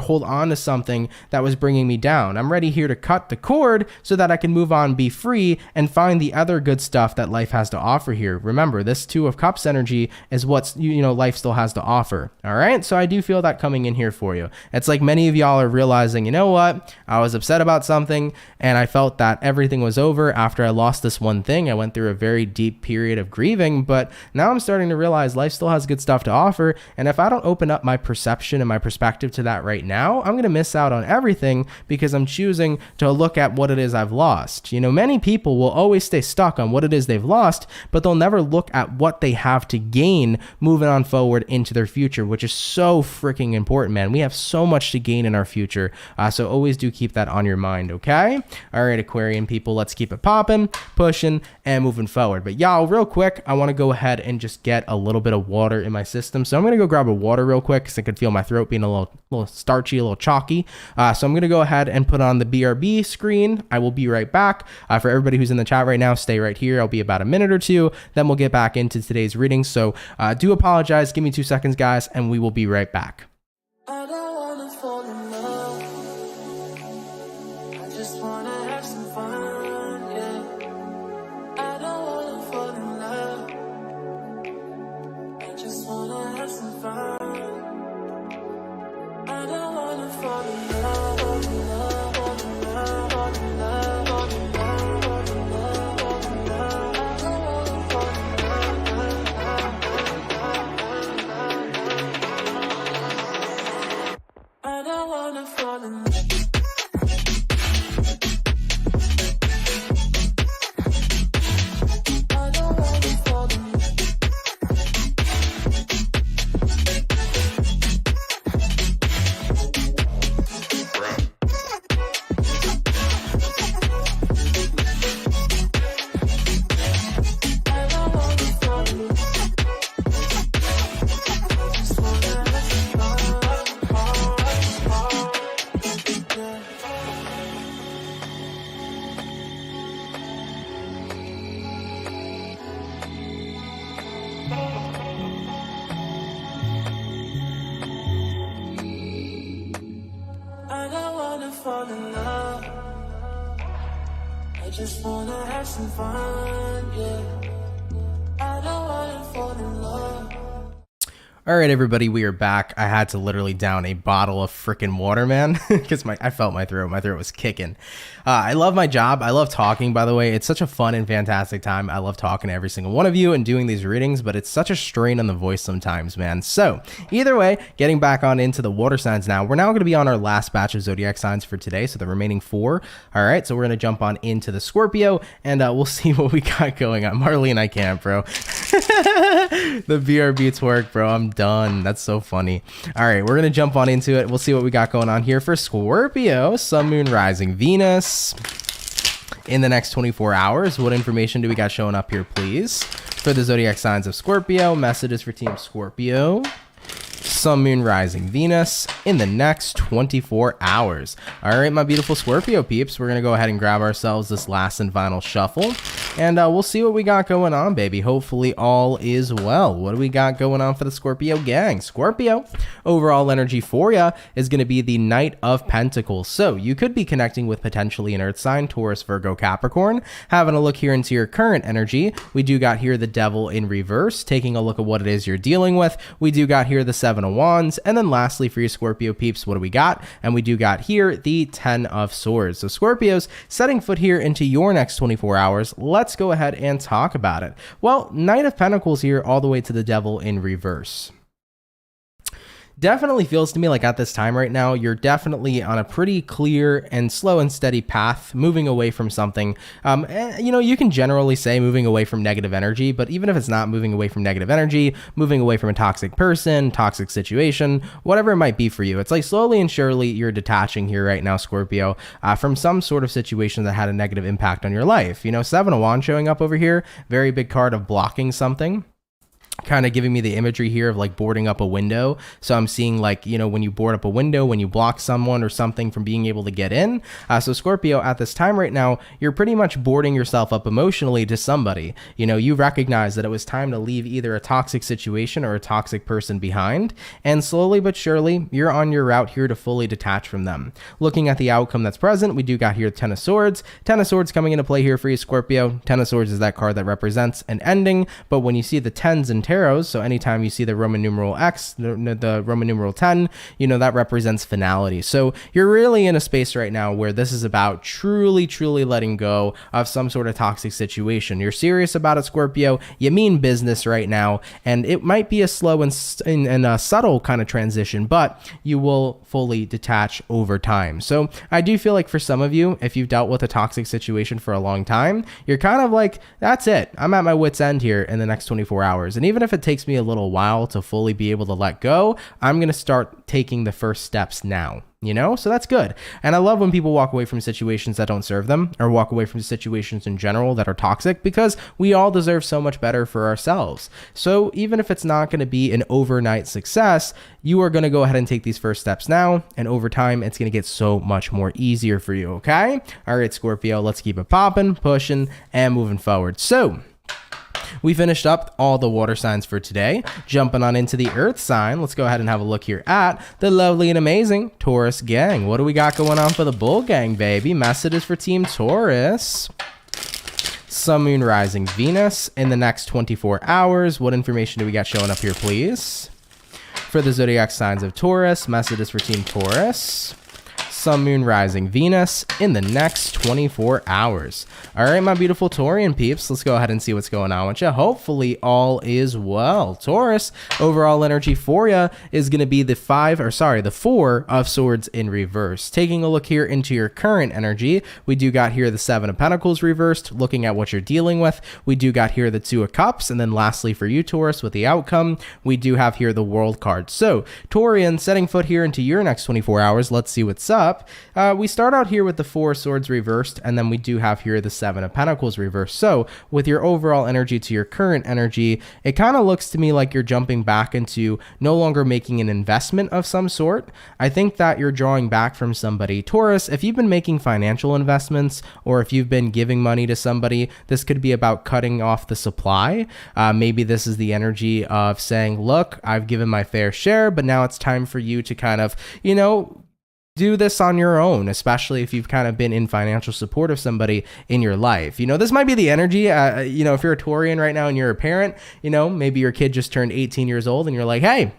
hold on to something that was bringing me down. I'm ready here to cut the cord so that I can move on, be free, and find the other good stuff that life has to offer here. Remember, this Two of Cups energy is what's, life still has to offer. All right. So I do feel that coming in here for you. It's like many of y'all are realizing, you know what? I was upset about something and I felt that everything was over after I lost this one thing. I went through a very deep period of grieving, but now I'm starting to realize life still has good stuff to offer. And if I don't open up my perception and my perspective to that right now, I'm going to miss out on everything because I'm choosing to look at what it is I've lost. Many people will always stay stuck on what it is they've lost, but they'll never look at what they have to gain moving on forward into their future, which is so freaking important, man. We have so much to gain in our future. So always do keep that on your mind, okay? All right, Aquarian people, let's keep it popping, pushing, and moving forward. But y'all, real quick, I want to go ahead and just get a little bit of water in my system. So I'm going to go grab a water real quick because I could feel my throat being a little starchy, a little chalky. So I'm going to go ahead and put on the BRB screen. I will be right back. For everybody who's in the chat right now, stay right here. I'll be about a minute or two. Then we'll get back into today's reading. So do apologize. Give me 2 seconds, guys, and we will be right back. I don't wanna fall in love. I just wanna have some fun, yeah. I don't wanna fall in love. I just wanna have some fun. I don't wanna fall in love, fall in love, fall in love, fall in love, fall in love, fall in love, fall in love. I don't wanna fall in love. I don't wanna fall in love. Fall in love. I just wanna have some fun, yeah. I don't wanna fall in love. All right, everybody, we are back. I had to literally down a bottle of freaking water, man, because I felt my throat. My throat was kicking. I love my job. I love talking, by the way. It's such a fun and fantastic time. I love talking to every single one of you and doing these readings, but it's such a strain on the voice sometimes, man. So either way, getting back on into the water signs now. We're now going to be on our last batch of zodiac signs for today, so the remaining 4. All right, so we're going to jump on into the Scorpio, and we'll see what we got going on. Marlene, I can't, bro. The BRB twerk, bro. I'm done. That's so funny. All right, we're going to jump on into it. We'll see what we got going on here for Scorpio, Sun, Moon, Rising, Venus. In the next 24 hours, what information do we got showing up here, please? For the zodiac signs of Scorpio, messages for Team Scorpio, Sun, Moon, Rising, Venus in the next 24 hours. All right, my beautiful Scorpio peeps, we're going to go ahead and grab ourselves this last and final shuffle. And we'll see what we got going on, baby. Hopefully all is well. What do we got going on for the Scorpio gang? Scorpio, overall energy for you is going to be the Knight of Pentacles. So you could be connecting with potentially an earth sign, Taurus, Virgo, Capricorn. Having a look here into your current energy, we do got here the Devil in reverse. Taking a look at what it is you're dealing with, we do got here the Seven of Wands. And then lastly, for you Scorpio peeps, what do we got? And we do got here the Ten of Swords. So Scorpios, setting foot here into your next 24 hours, let's go ahead and talk about it. Well, Knight of Pentacles here all the way to the Devil in reverse. Definitely feels to me like at this time right now, you're definitely on a pretty clear and slow and steady path, moving away from something. You can generally say moving away from negative energy, but even if it's not moving away from negative energy, moving away from a toxic person, toxic situation, whatever it might be for you, it's like slowly and surely you're detaching here right now, Scorpio, from some sort of situation that had a negative impact on your life. Seven of Wands showing up over here, very big card of blocking something. Kind of giving me the imagery here of like boarding up a window. So I'm seeing like, when you board up a window, when you block someone or something from being able to get in. So Scorpio, at this time right now, you're pretty much boarding yourself up emotionally to somebody. You recognize that it was time to leave either a toxic situation or a toxic person behind. And slowly but surely, you're on your route here to fully detach from them. Looking at the outcome that's present, we do got here Ten of Swords. Ten of Swords coming into play here for you, Scorpio. Ten of Swords is that card that represents an ending. But when you see the tens and tarots, so anytime you see the Roman numeral X, the Roman numeral 10, that represents finality. So you're really in a space right now where this is about truly letting go of some sort of toxic situation. You're serious about it, Scorpio. You mean business right now, and it might be a slow and subtle kind of transition, but you will fully detach over time. So I do feel like for some of you, if you've dealt with a toxic situation for a long time, you're kind of like, that's it. I'm at my wit's end here in the next 24 hours. And even if it takes me a little while to fully be able to let go, I'm going to start taking the first steps now. So that's good. And I love when people walk away from situations that don't serve them, or walk away from situations in general that are toxic, because we all deserve so much better for ourselves. So even if it's not going to be an overnight success, you are going to go ahead and take these first steps now. And over time, it's going to get so much more easier for you. Okay. All right, Scorpio, let's keep it popping, pushing, and moving forward. So we finished up all the water signs for today. Jumping on into the earth sign, let's go ahead and have a look here at the lovely and amazing Taurus gang. What do we got going on for the bull gang, baby? Messages for Team Taurus. Sun, Moon, Rising, Venus in the next 24 hours. What information do we got showing up here, please? For the zodiac signs of Taurus, messages for Team Taurus. Sun, Moon, Rising, Venus in the next 24 hours. All right, my beautiful Taurian peeps, let's go ahead and see what's going on with you. Hopefully all is well. Taurus, overall energy for you is going to be the Four of Swords in reverse. Taking a look here into your current energy, we do got here the Seven of Pentacles reversed. Looking at what you're dealing with, we do got here the Two of Cups. And then lastly for you, Taurus, with the outcome, we do have here the World card. So Taurian, setting foot here into your next 24 hours, let's see what's up. We start out here with the Four of Swords reversed, and then we do have here the Seven of Pentacles reversed. So with your overall energy to your current energy, it kind of looks to me like you're jumping back into no longer making an investment of some sort. I think that you're drawing back from somebody. Taurus, if you've been making financial investments, or if you've been giving money to somebody, this could be about cutting off the supply. Maybe this is the energy of saying, look, I've given my fair share, but now it's time for you to kind of, do this on your own, especially if you've kind of been in financial support of somebody in your life. This might be the energy, if you're a Taurian right now and you're a parent, maybe your kid just turned 18 years old and you're like, hey,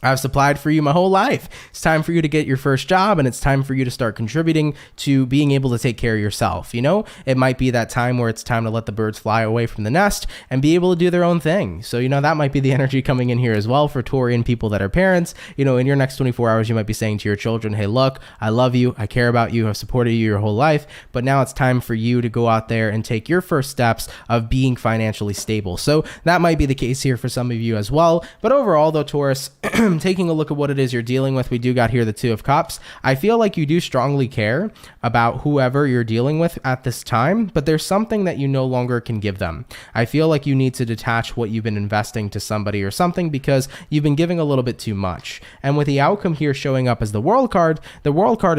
I've supplied for you my whole life. It's time for you to get your first job, and it's time for you to start contributing to being able to take care of yourself. It might be that time where it's time to let the birds fly away from the nest and be able to do their own thing. So, that might be the energy coming in here as well for Taurian people that are parents. In your next 24 hours, you might be saying to your children, hey, look, I love you. I care about you. I've supported you your whole life. But now it's time for you to go out there and take your first steps of being financially stable. So that might be the case here for some of you as well. But overall, though, Taurus, taking a look at what it is you're dealing with, we do got here the Two of Cups. I feel like you do strongly care about whoever you're dealing with at this time, but there's something that you no longer can give them. I feel like you need to detach what you've been investing to somebody or something because you've been giving a little bit too much. And with the outcome here showing up as the World card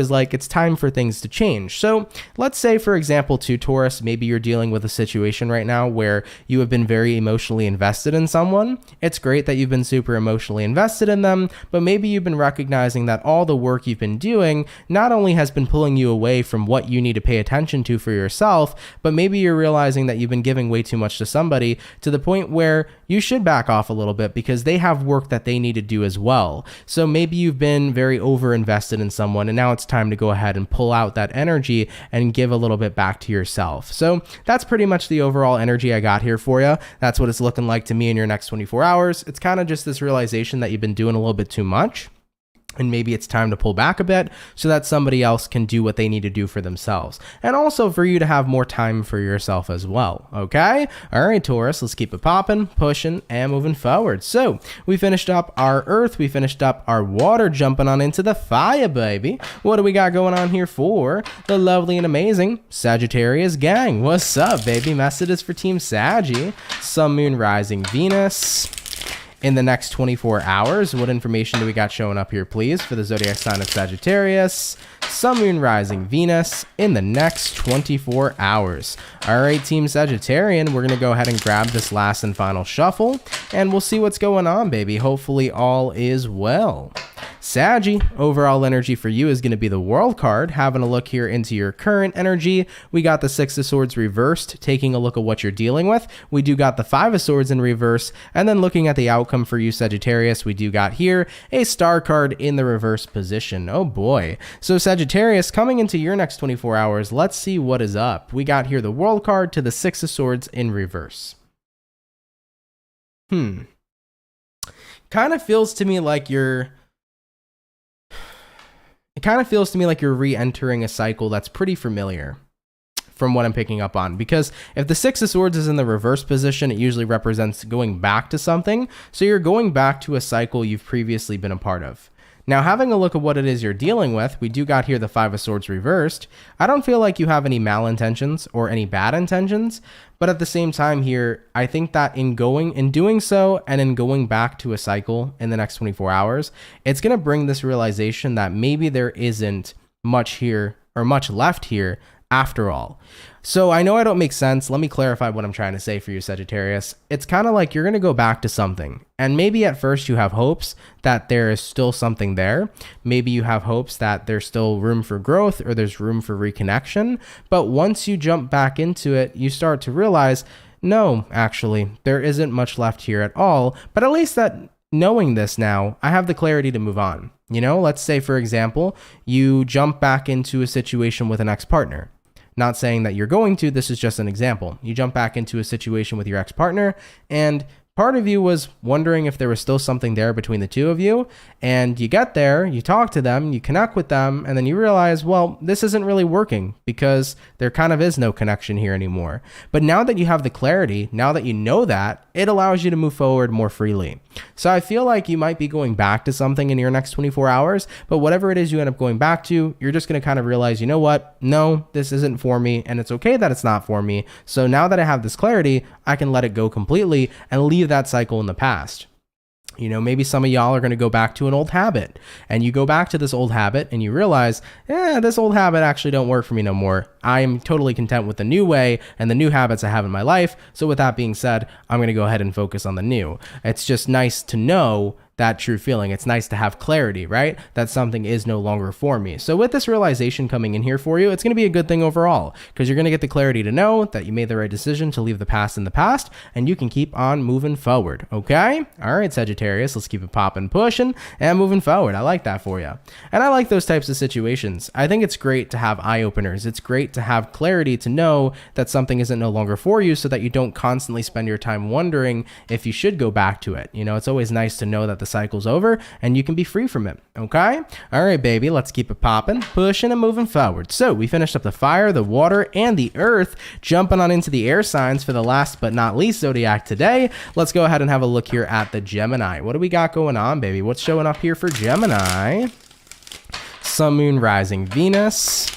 is like it's time for things to change. So let's say, for example, to Taurus, maybe you're dealing with a situation right now where you have been very emotionally invested in someone. It's great that you've been super emotionally invested in them, but maybe you've been recognizing that all the work you've been doing not only has been pulling you away from what you need to pay attention to for yourself, but maybe you're realizing that you've been giving way too much to somebody to the point where you should back off a little bit because they have work that they need to do as well. So maybe you've been very over invested in someone and now it's time to go ahead and pull out that energy and give a little bit back to yourself. So that's pretty much the overall energy I got here for you. That's what it's looking like to me in your next 24 hours. It's kind of just this realization that you've been doing a little bit too much. And maybe it's time to pull back a bit so that somebody else can do what they need to do for themselves. And also for you to have more time for yourself as well. Okay? All right, Taurus, let's keep it popping, pushing, and moving forward. So we finished up our earth. We finished up our water, jumping on into the fire, baby. What do we got going on here for the lovely and amazing Sagittarius gang? What's up, baby? Messages for Team Saggy. Sun, Moon, Rising, Venus. In the next 24 hours, what information do we got showing up here, please, for the zodiac sign of Sagittarius, Sun, Moon, Rising, Venus, in the next 24 hours. All right, Team Sagittarian, we're going to go ahead and grab this last and final shuffle, and we'll see what's going on, baby. Hopefully all is well. Saggy, overall energy for you is going to be the World card. Having a look here into your current energy, we got the Six of Swords reversed, taking a look at what you're dealing with. We do got the Five of Swords in reverse, and then looking at the outcome for you, Sagittarius, we do got here a Star card in the reverse position. Oh boy. So Sagittarius, coming into your next 24 hours, let's see what is up. We got here the World card to the Six of Swords in reverse. Kind of feels to me like you're re-entering a cycle that's pretty familiar from what I'm picking up on. Because if the Six of Swords is in the reverse position, it usually represents going back to something. So you're going back to a cycle you've previously been a part of. Now, having a look at what it is you're dealing with, we do got here the Five of Swords reversed. I don't feel like you have any malintentions or any bad intentions, but at the same time here, I think that in doing so and in going back to a cycle in the next 24 hours, it's going to bring this realization that maybe there isn't much here or much left here after all. So I know I don't make sense. Let me clarify what I'm trying to say for you, Sagittarius. It's kind of like you're going to go back to something. And maybe at first you have hopes that there is still something there. Maybe you have hopes that there's still room for growth or there's room for reconnection. But once you jump back into it, you start to realize, no, actually, there isn't much left here at all. But at least that knowing this now, I have the clarity to move on. You know, let's say, for example, you jump back into a situation with an ex-partner. Not saying that you're going to, this is just an example. You jump back into a situation with your ex-partner and part of you was wondering if there was still something there between the two of you, and you get there, you talk to them, you connect with them, and then you realize, well, this isn't really working because there kind of is no connection here anymore. But now that you have the clarity, now that you know that, it allows you to move forward more freely. So I feel like you might be going back to something in your next 24 hours, but whatever it is you end up going back to, you're just going to kind of realize, you know what? No, this isn't for me, and it's okay that it's not for me. So now that I have this clarity, I can let it go completely and leave that cycle in the past. You know, maybe some of y'all are going to go back to an old habit, and you go back to this old habit and you realize, this old habit actually don't work for me no more. I am totally content with the new way and the new habits I have in my life. So with that being said, I'm going to go ahead and focus on the new. It's just nice to know that true feeling. It's nice to have clarity, right? That something is no longer for me. So with this realization coming in here for you, it's going to be a good thing overall, because you're going to get the clarity to know that you made the right decision to leave the past in the past, and you can keep on moving forward. Okay? All right, Sagittarius, let's keep it popping, pushing, and moving forward. I like that for you. And I like those types of situations. I think it's great to have eye openers. It's great to have clarity to know that something isn't no longer for you, so that you don't constantly spend your time wondering if you should go back to it. You know, it's always nice to know that the cycle's over and you can be free from it. Okay? All right, baby, let's keep it popping, pushing and moving forward. So we finished up the fire, the water, and the earth, jumping on into the air signs for the last but not least zodiac today. Let's go ahead and have a look here at the Gemini. What do we got going on, baby? What's showing up here for Gemini? Sun, Moon, Rising, Venus.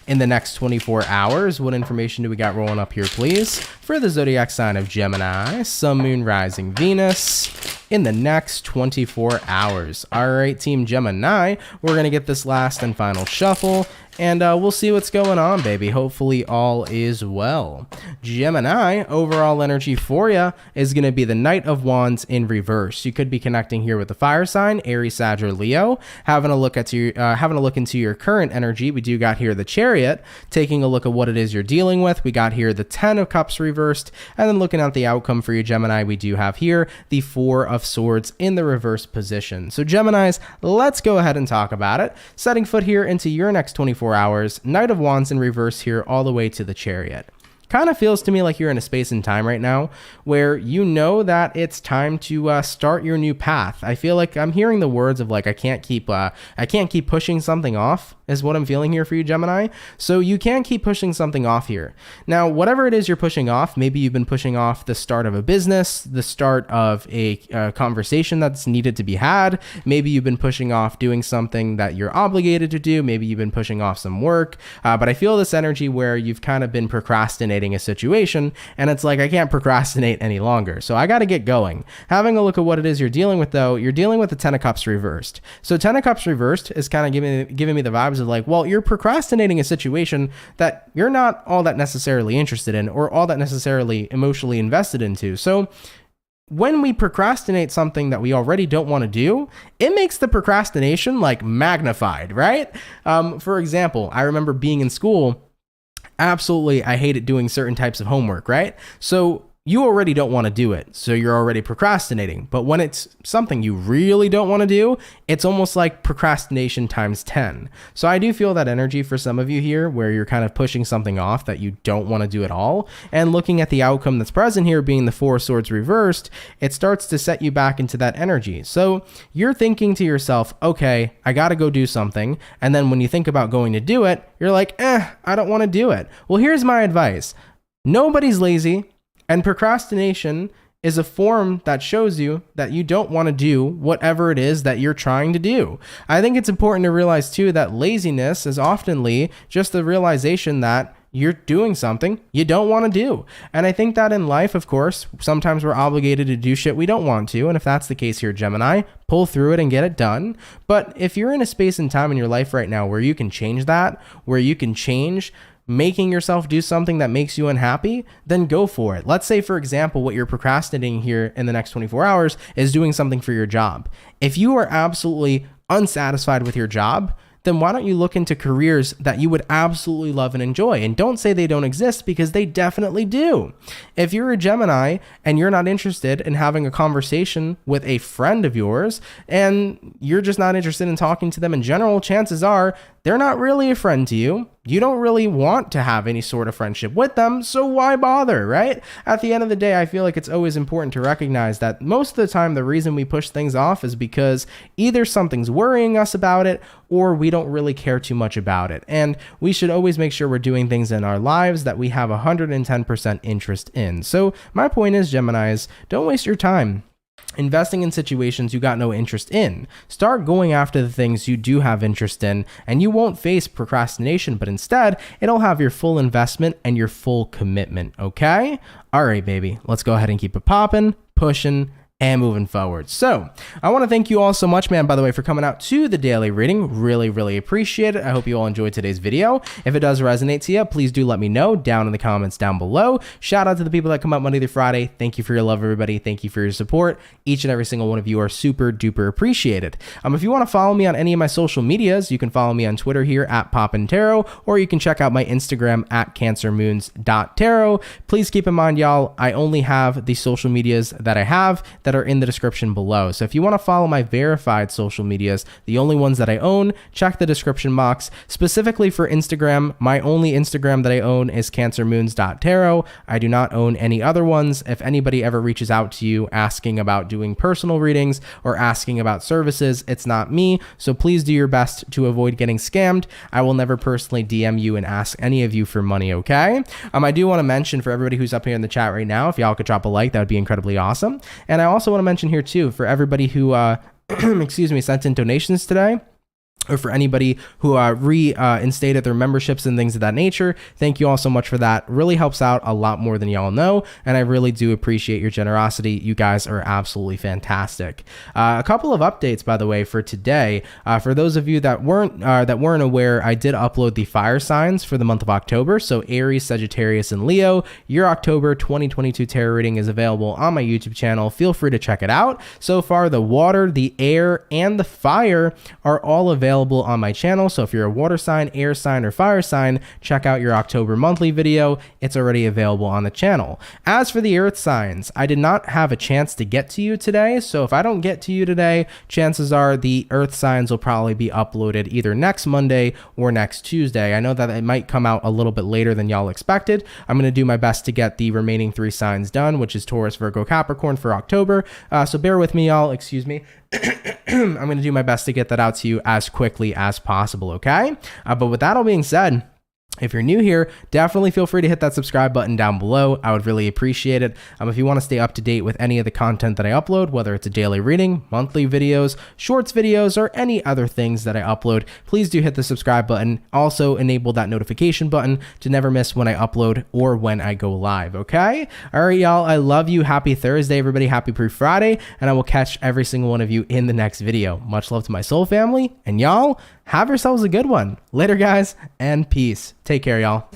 In the next 24 hours, what information do we got rolling up here, please? For the zodiac sign of Gemini, Sun, Moon, Rising, Venus. In the next 24 hours. All right, Team Gemini, we're going to get this last and final shuffle, and we'll see what's going on, baby. Hopefully all is well. Gemini, overall energy for you is going to be the Knight of Wands in reverse. You could be connecting here with the fire sign, Aries, Sag, or Leo. Having a look into your current energy, we do got here the Chariot, taking a look at what it is you're dealing with. We got here the 10 of Cups reversed, and then looking at the outcome for you, Gemini, we do have here the 4 of Swords in the reverse position. So Geminis, let's go ahead and talk about it. Setting foot here into your next 24 hours, Knight of Wands in reverse here all the way to the Chariot. Kind of feels to me like you're in a space and time right now where you know that it's time to start your new path. I feel like I'm hearing the words of like I can't keep pushing something off is what I'm feeling here for you, Gemini. So you can keep pushing something off here. Now, whatever it is you're pushing off, maybe you've been pushing off the start of a business, the start of a conversation that's needed to be had. Maybe you've been pushing off doing something that you're obligated to do. Maybe you've been pushing off some work. But I feel this energy where you've kind of been procrastinating a situation, and it's like I can't procrastinate any longer, so I got to get going. Having a look at what it is you're dealing with, though, you're dealing with the 10 of Cups reversed. So 10 of Cups reversed is kind of giving me the vibes of like, well, you're procrastinating a situation that you're not all that necessarily interested in or all that necessarily emotionally invested into. So when we procrastinate something that we already don't want to do, it makes the procrastination like magnified, right? For example, I remember being in school. Absolutely, I hated doing certain types of homework, right? So you already don't want to do it, so you're already procrastinating. But when it's something you really don't want to do, it's almost like procrastination times 10. So I do feel that energy for some of you here where you're kind of pushing something off that you don't want to do at all. And looking at the outcome that's present here being the 4 of Swords reversed, it starts to set you back into that energy. So you're thinking to yourself, okay, I got to go do something. And then when you think about going to do it, you're like, I don't want to do it. Well, here's my advice. Nobody's lazy. And procrastination is a form that shows you that you don't want to do whatever it is that you're trying to do. I think it's important to realize too that laziness is oftenly just the realization that you're doing something you don't want to do. And I think that in life, of course, sometimes we're obligated to do shit we don't want to. And if that's the case here, Gemini, pull through it and get it done. But if you're in a space and time in your life right now where you can change that, where you can change making yourself do something that makes you unhappy, then go for it. Let's say, for example, what you're procrastinating here in the next 24 hours is doing something for your job. If you are absolutely unsatisfied with your job, then why don't you look into careers that you would absolutely love and enjoy? And don't say they don't exist, because they definitely do. If you're a Gemini and you're not interested in having a conversation with a friend of yours and you're just not interested in talking to them in general, chances are they're not really a friend to you. You don't really want to have any sort of friendship with them, so why bother, right? At the end of the day, I feel like it's always important to recognize that most of the time the reason we push things off is because either something's worrying us about it or we don't really care too much about it. And we should always make sure we're doing things in our lives that we have 110% interest in. So my point is, Geminis, don't waste your time investing in situations you got no interest in. Start going after the things you do have interest in, and you won't face procrastination, but instead it'll have your full investment and your full commitment. Okay? All right, baby, let's go ahead and keep it popping, pushing, and moving forward. So I want to thank you all so much, man, by the way, for coming out to the daily reading. Really appreciate it. I hope you all enjoyed today's video. If it does resonate to you, please do let me know down in the comments down below. Shout out to the people that come out Monday through Friday. Thank you for your love, everybody. Thank you for your support. Each and every single one of you are super duper appreciated. If you want to follow me on any of my social medias, you can follow me on Twitter here at @PoppinTarot, or you can check out my Instagram at CancerMoons.tarot. Please keep in mind, y'all, I only have the social medias that I have. that are in the description below. So if you want to follow my verified social medias, the only ones that I own, check the description box. Specifically for Instagram, my only Instagram that I own is CancerMoonsTarot. I do not own any other ones. If anybody ever reaches out to you asking about doing personal readings or asking about services, it's not me. So please do your best to avoid getting scammed. I will never personally DM you and ask any of you for money, okay? I do want to mention for everybody who's up here in the chat right now, if y'all could drop a like, that would be incredibly awesome. And I also want to mention here too, for everybody who, excuse me, sent in donations today, or for anybody who reinstated their memberships and things of that nature, thank you all so much for that. Really helps out a lot more than y'all know, and I really do appreciate your generosity. You guys are absolutely fantastic. A couple of updates, by the way, for today. For those of you that weren't aware, I did upload the fire signs for the month of October. So Aries, Sagittarius, and Leo, your October 2022 tarot reading is available on my YouTube channel. Feel free to check it out. So far, the water, the air, and the fire are all available on my channel. So if you're a water sign, air sign, or fire sign, check out your October monthly video. It's already available on the channel. As for the earth signs, I did not have a chance to get to you today. So if I don't get to you today, chances are the earth signs will probably be uploaded either next Monday or next Tuesday. I know that it might come out a little bit later than y'all expected. I'm going to do my best to get the remaining 3 signs done, which is Taurus, Virgo, Capricorn for October. So bear with me, y'all. Excuse me. I'm going to do my best to get that out to you as quickly as possible, okay? But with that all being said, if you're new here, definitely feel free to hit that subscribe button down below. I would really appreciate it. If you want to stay up to date with any of the content that I upload, whether it's a daily reading, monthly videos, shorts videos, or any other things that I upload, please do hit the subscribe button. Also enable that notification button to never miss when I upload or when I go live, okay? All right, y'all, I love you. Happy Thursday, everybody. Happy pre-Friday, and I will catch every single one of you in the next video. Much love to my soul family, and y'all, have yourselves a good one. Later, guys, and peace. Take care, y'all.